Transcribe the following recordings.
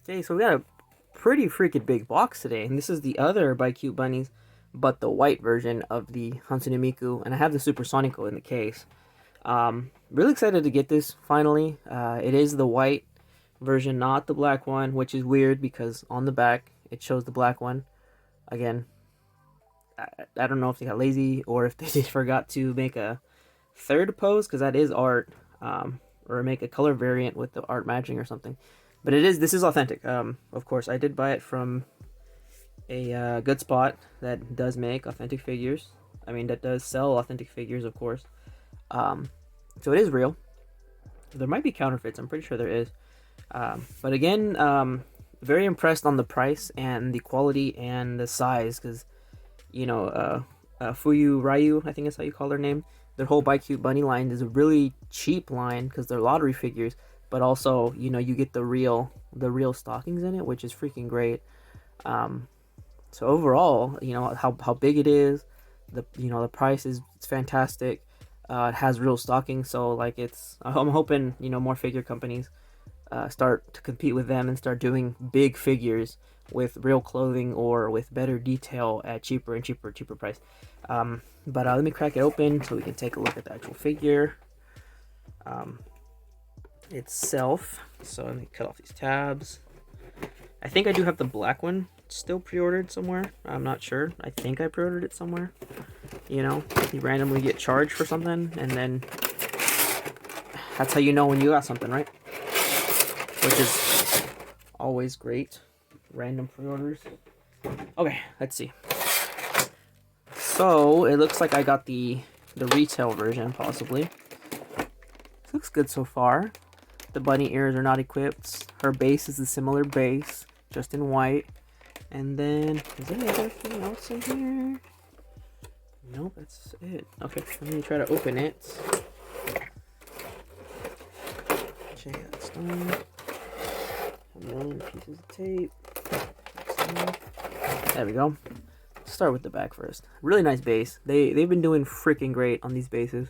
Okay, so we got a pretty freaking big box today, and this is the other BiCute bunnies, but the white version of the Hatsune Miku, and I have the Supersonico in the case. Really excited to get this finally. It is the white version, not the black one, which is weird because on the back it shows the black one. Again, I don't know if they got lazy or if they just forgot to make a third pose because that is art, or make a color variant with the art matching or something. But this is authentic. Of course, I did buy it from a good spot that does make authentic figures. I mean, that does sell authentic figures, of course. So it is real. There might be counterfeits. I'm pretty sure there is. But again, very impressed on the price and the quality and the size, because Fuyu Ryu, I think that's how you call their name. Their whole BiCute bunny line is a really cheap line because they're lottery figures, but also you get the real stockings in it, which is freaking great. So overall, how big it is, the price is it's fantastic. It has real stockings, so like I'm hoping more figure companies start to compete with them and start doing big figures with real clothing or with better detail at cheaper price. But let me crack it open so we can take a look at the actual figure itself. So let me cut off these tabs. I think I do have the black one still pre-ordered somewhere. I'm not sure. I think I pre-ordered it somewhere. You randomly get charged for something, and then that's how you know when you got something, right? Which is always great. Random pre-orders. Okay, let's see. So it looks like I got the retail version, possibly. This looks good so far. The bunny ears are not equipped. Her base is a similar base, just in white. And then, is there anything else in here? Nope, that's it. Okay, let me try to open it. Check that stone. A million pieces of tape. There we go. Let's start with the back first. Really nice base. They've been doing freaking great on these bases.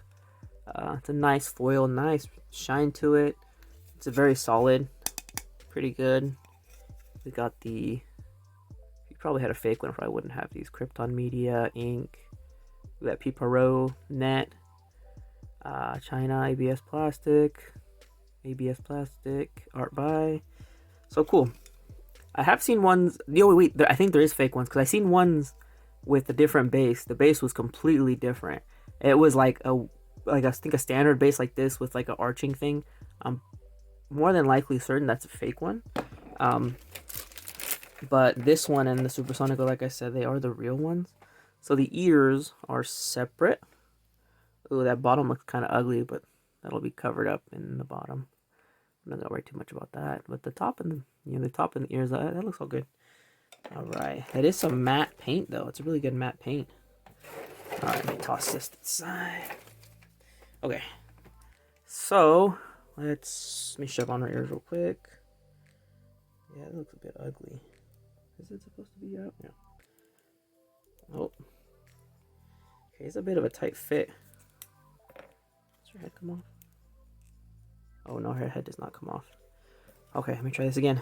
It's a nice foil, nice shine to it. It's a very solid, pretty good. We got the. You probably had a fake one if I wouldn't have these. Krypton Media ink. We got Piparo net. China ABS plastic. Art by. So cool. I have seen ones. Wait, I think there is fake ones because I seen ones with a different base. The base was completely different. It was like I think a standard base like this with like an arching thing. I'm more than likely certain that's a fake one. But this one and the Supersonico, like I said, they are the real ones. So the ears are separate. Ooh, that bottom looks kind of ugly, but that'll be covered up in the bottom. I'm not gonna worry too much about that. But the top and the top and the ears, that looks all good. All right, it is some matte paint though. It's a really good matte paint. All right, let me toss this to the side. Okay, so let me shove on her ears real quick. Yeah, it looks a bit ugly. Is it supposed to be out? Yeah. Oh. Okay, it's a bit of a tight fit. Does her head come off? Oh no, her head does not come off. Okay, let me try this again.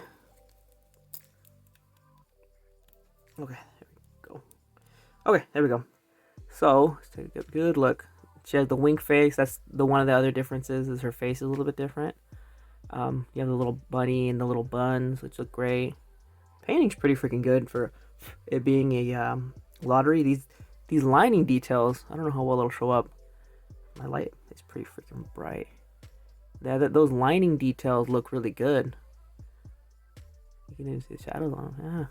Okay, there we go. Okay, there we go. So, let's take a good look. She has the wink face. That's one of the other differences, is her face is a little bit different. You have the little bunny and the little buns, which look great. Painting's pretty freaking good for it being a lottery. These lining details, I don't know how well it'll show up. My light is pretty freaking bright. Those lining details look really good. You can even see the shadows on them. Yeah.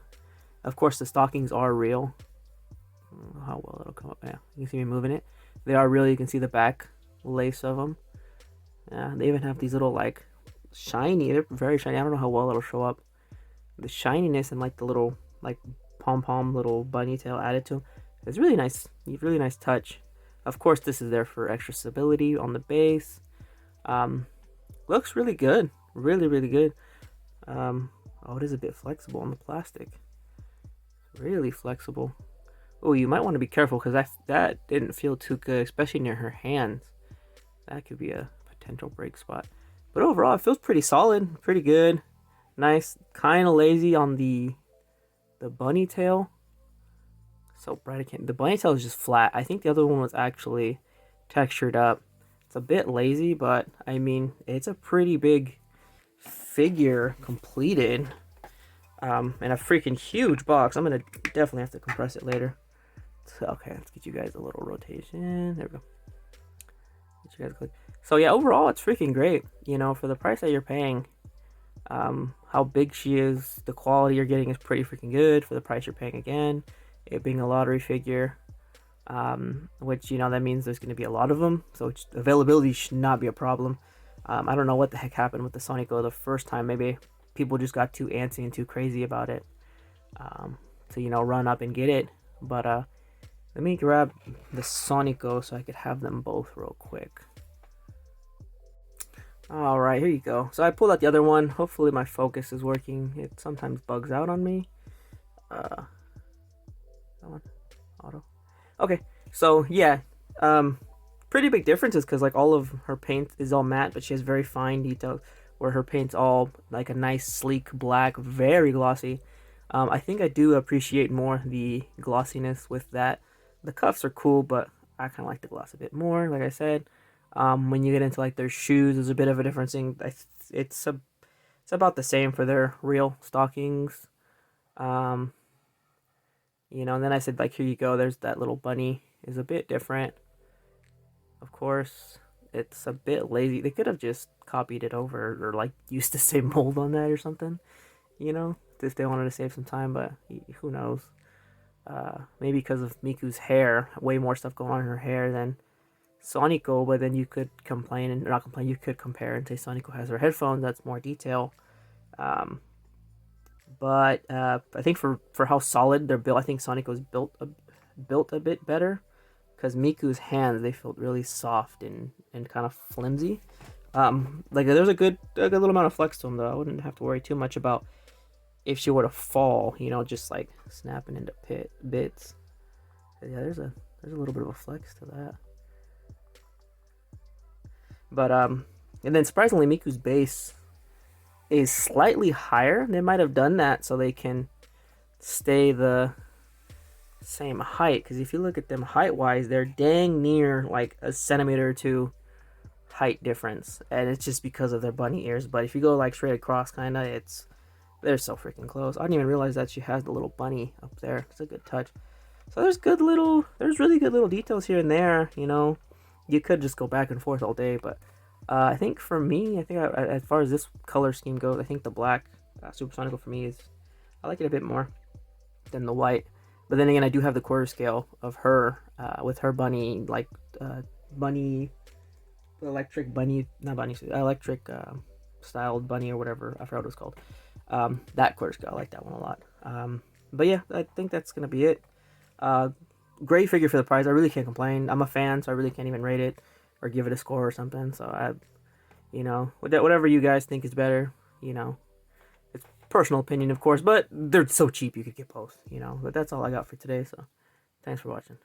Of course, the stockings are real. I don't know how well it'll come up. Yeah, you can see me moving it. They are real. You can see the back lace of them. Yeah, they even have these little like shiny. They're very shiny. I don't know how well it'll show up. The shininess and like the little like pom-pom little bunny tail added to them. It's really nice. Really nice touch. Of course, this is there for extra stability on the base. Looks really good. Really good. Oh, it is a bit flexible on the plastic. Really flexible. Oh, you might want to be careful because that didn't feel too good, especially near her hands. That could be a potential break spot. But overall, it feels pretty solid, pretty good. Nice. Kind of lazy on the bunny tail. So bright I can't. The bunny tail is just flat. I think the other one was actually textured up. It's a bit lazy, but I mean, it's a pretty big figure completed. And a freaking huge box. I'm gonna definitely have to compress it later. So, okay, let's get you guys a little rotation. There we go. Get you guys click. So yeah, overall it's freaking great. You know, for the price that you're paying, how big she is, the quality you're getting is pretty freaking good for the price you're paying. Again, it being a lottery figure, which, you know, that means there's going to be a lot of them, so availability should not be a problem. I don't know what the heck happened with the Sonico the first time. Maybe people just got too antsy and too crazy about it, to, you know, run up and get it. But let me grab the Sonico so I could have them both real quick. Alright, here you go. So I pulled out the other one. Hopefully my focus is working. It sometimes bugs out on me. That one. Auto. Okay, so yeah. Pretty big differences because like all of her paint is all matte, but she has very fine details where her paint's all like a nice sleek black, very glossy. I think I do appreciate more the glossiness with that. The cuffs are cool, but I kind of like the gloss a bit more, like I said. When you get into like their shoes, there's a bit of a difference. It's about the same for their real stockings. You know, and then I said, like, here you go. There's that little bunny is a bit different. Of course, it's a bit lazy. They could have just copied it over or like used the same mold on that or something. You know, if they wanted to save some time, but who knows? Maybe because of Miku's hair, way more stuff going on in her hair than Sonico, but then you could complain and not complain. You could compare and say Sonico has her headphones. That's more detail. But I think for how solid they're built, I think Sonico's built a bit better because Miku's hands, they felt really soft and kind of flimsy. Like there's a good little amount of flex to them though. I wouldn't have to worry too much about if she were to fall. You know, just like snapping into bits. Yeah, there's a little bit of a flex to that. But and then surprisingly, Miku's base is slightly higher. They might have done that so they can stay the same height. Because if you look at them height-wise, they're dang near like a centimeter or two height difference, and it's just because of their bunny ears. But if you go like straight across, kind of, they're so freaking close. I didn't even realize that she has the little bunny up there. It's a good touch. So there's really good little details here and there. You know, you could just go back and forth all day, but I think for me, as far as this color scheme goes, I think the black Supersonical for me I like it a bit more than the white. But then again, I do have the quarter scale of her with her bunny, like bunny, electric bunny, not bunny, electric styled bunny or whatever. I forgot what it was called. That quarter scale, I like that one a lot. But yeah, I think that's gonna be it. Great figure for the price. I really can't complain. I'm a fan, so I really can't even rate it or give it a score or something. So you know, whatever you guys think is better, you know, it's personal opinion, of course, but they're so cheap you could get both, you know. But that's all I got for today. So thanks for watching.